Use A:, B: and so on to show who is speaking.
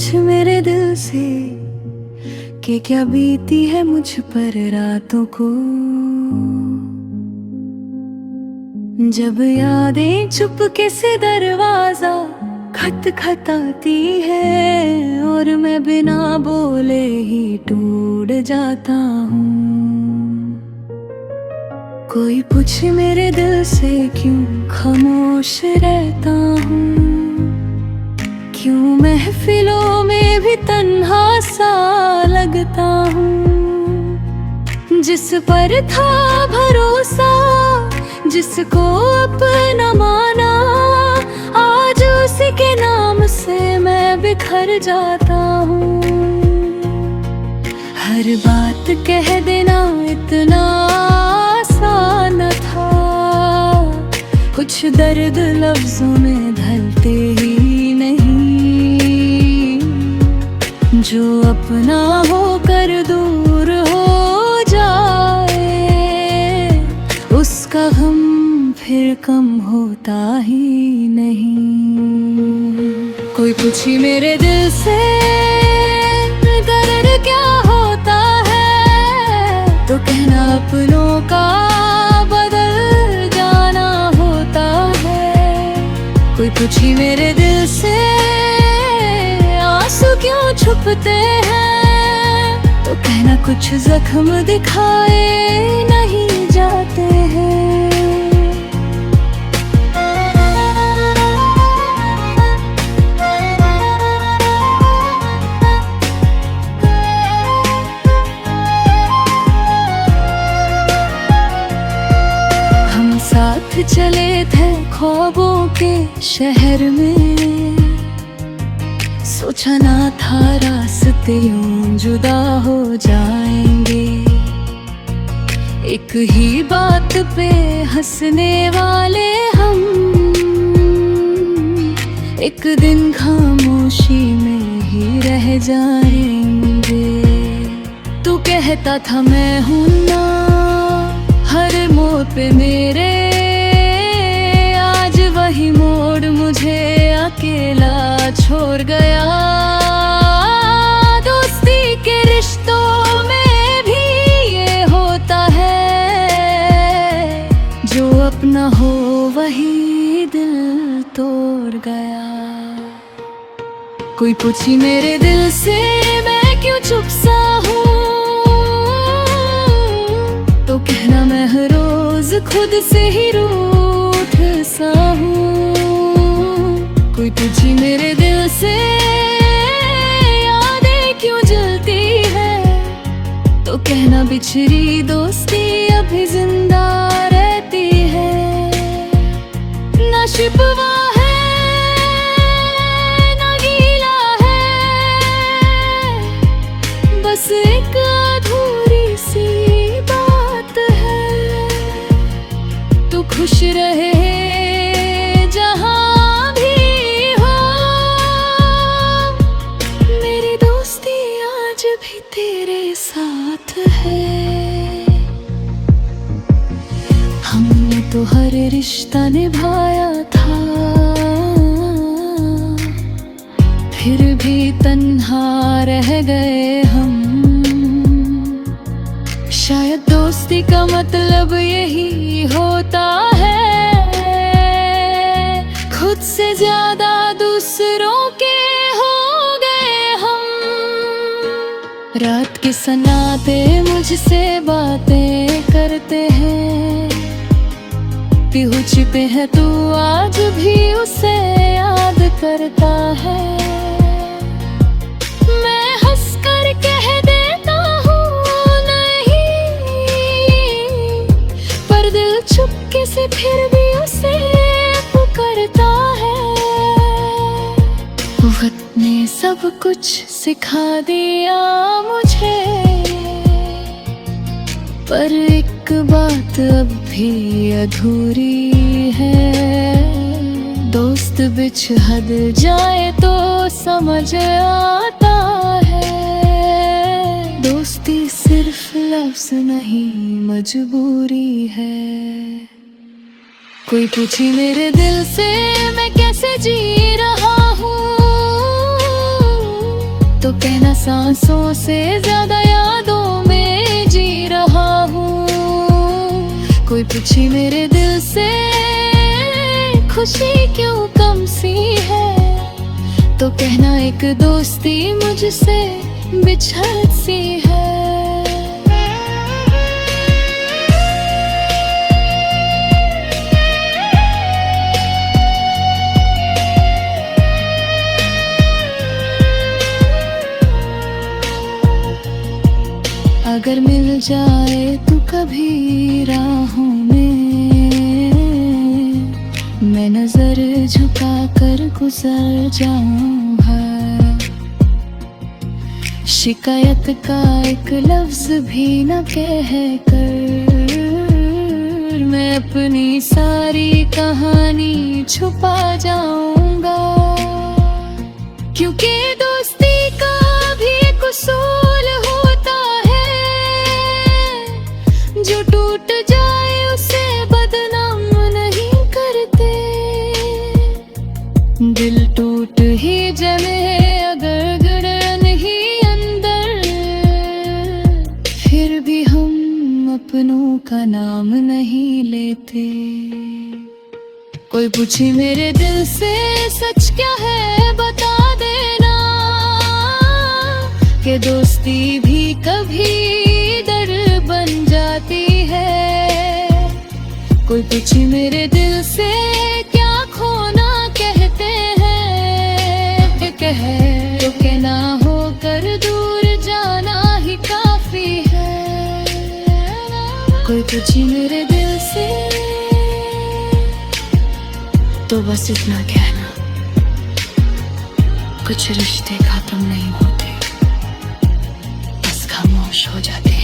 A: पूछ मेरे दिल से कि क्या बीती है मुझ पर रातों को। जब यादें चुपके से दरवाजा खटखटाती है और मैं बिना बोले ही टूट जाता हूँ। कोई पूछे मेरे दिल से क्यों खामोश रहता हूँ, क्यों महफिलों में भी तन्हा सा लगता हूँ। जिस पर था भरोसा, जिसको अपना माना, आज उसी के नाम से मैं बिखर जाता हूँ। हर बात कह देना इतना आसान था, कुछ दर्द लफ्जों में ढलते ही नहीं। जो अपना होकर दूर हो जाए, उसका गम फिर कम होता ही नहीं। कोई पूछी मेरे दिल से दर्द क्या होता है, तो कहना अपनों का बदल जाना होता है। कोई पूछी मेरे दिल से आंसू क्यों छुपते हैं, तो कहना कुछ जख्म दिखाए नहीं जाते हैं। हम साथ चले थे ख्वाबों के शहर में, सोचा ना था रास्ते यूं जुदा हो जाएंगे। एक ही बात पे हंसने वाले हम, एक दिन खामोशी में ही रह जाएंगे। तू कहता था मैं हूं ना हर मोड़ पे मेरे, आज वही मोड़ मुझे अकेला छोड़ गया। दोस्ती के रिश्तों में भी ये होता है, जो अपना हो वही दिल तोड़ गया। कोई पूछी मेरे दिल से मैं क्यों चुप सा हूँ, तो कहना मैं हर रोज खुद से ही रूठ सा हूँ। कोई पूछी मेरे दिल से यादें क्यों जलती है, तो कहना बिछड़ी दोस्ती अभी जिंदा रहती है। ना शिकवा है ना गीला है, बस एक अधूरी सी बात है। तू खुश रहे जहां भी हो, मेरी दोस्ती आज भी तेरे साथ है। हमने तो हर रिश्ता निभाया था, फिर भी तन्हा रह गए हम। शायद दोस्ती का मतलब यही होता है, खुद से ज्यादा दूसरों के हो गए हम। रात के सन्नाटे मुझसे बातें करते हैं, पीहू छिपे है तू आज भी उसे याद करता है। मैं हंस कर कह देता हूँ नहीं, पर दिल चुपके से फिर भी उसे पुकारता है। वक्त ने सब कुछ सिखा दिया मुझे, पर एक बात अब भी अधूरी है। दोस्त बिछड़ जाए तो समझ आता है, दोस्ती सिर्फ लफ्ज नहीं मजबूरी है। कोई पूछे मेरे दिल से मैं कैसे जी रहा हूँ, मैं सांसों से ज्यादा यादों में जी रहा हूँ। कोई पूछे मेरे दिल से खुशी क्यों कम सी है, तो कहना एक दोस्ती मुझसे बिछड़ सी है। अगर मिल जाए तू कभी राहों में, मैं नजर झुका कर गुजर जाऊंगा। शिकायत का एक लफ्ज भी न कह कर मैं अपनी सारी कहानी छुपा जाऊंगा। क्योंकि दोस्ती का भी एक उसूल होता है, जो टूट जाए उसे बदनाम नहीं करते। दिल टूट ही जले अगर गड़न ही अंदर, फिर भी हम अपनों का नाम नहीं लेते। कोई पूछे मेरे दिल से सच क्या है बता देना, कि दोस्ती भी कभी डर बन जाती है। कोई पूछे मेरे दिल से क्या खोना कहते हैं, कह तो कहना होकर दूर जाना ही काफी है। कोई पूछे मेरे दिल से तो बस इतना कहना, कुछ रिश्ते खत्म नहीं होते, बस खामोश हो जाते हैं।